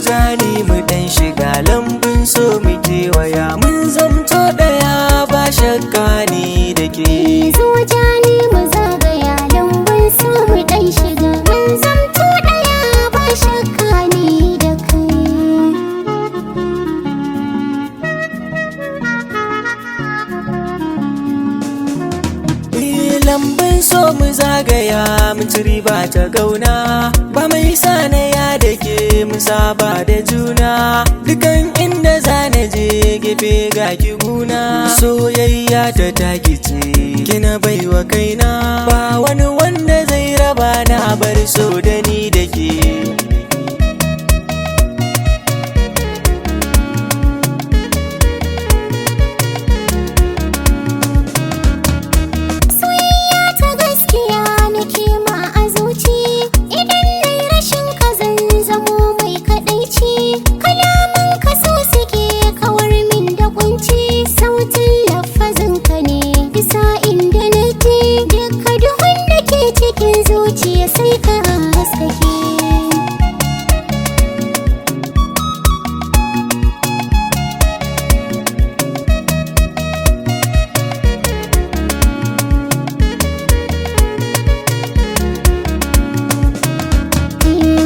jani mu dan shiga lambun so mu kewaya mun zamto daya ba shakka ni da ke. Zo jani mu zagaya lambun so mu dan shiga mun zamto daya ba shakka ni da kai. Lambun so mu zagaya mun ci riba ta gauna ba mai sanaya da ke mu saba da juna dukan inda zana je gefe ga ki guna soyayya ta taki ce kina baiwa kaina ba wani wanda zai raba na bar so da ni da ke. Sai ka haskake.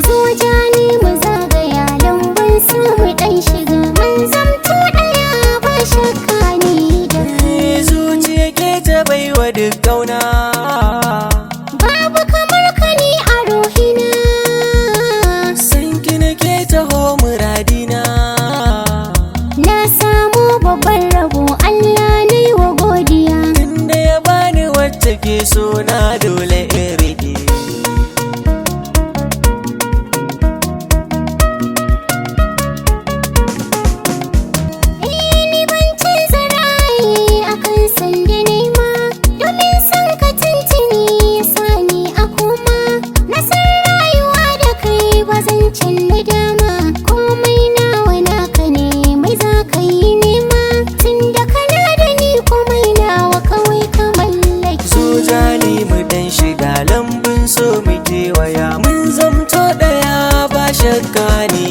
Zo jani mu zagaya lambun so mu dan shiga mun zamto daya ba shakka ni da kai. Zuciya ke ta baiwa duk kauna Babu kamar ka ni a ruhina. san ki nake taho muradina. Na samu babban rabo Allah ne wa godiya. Tunda ya bani wacce ke so na dole in rike. Ni ban canza ra'ayi akan san da nema domin san ka tuntuni ya sani a koma. Na san rayuwa da kai ba zan canza dama komai nawa naka ne mai za ka yi nema tunda kana da ni komai nawa kawai ka mallaki. So jani mu dan shiga lambun so mu kewaya mun zamto daya ba shakka ni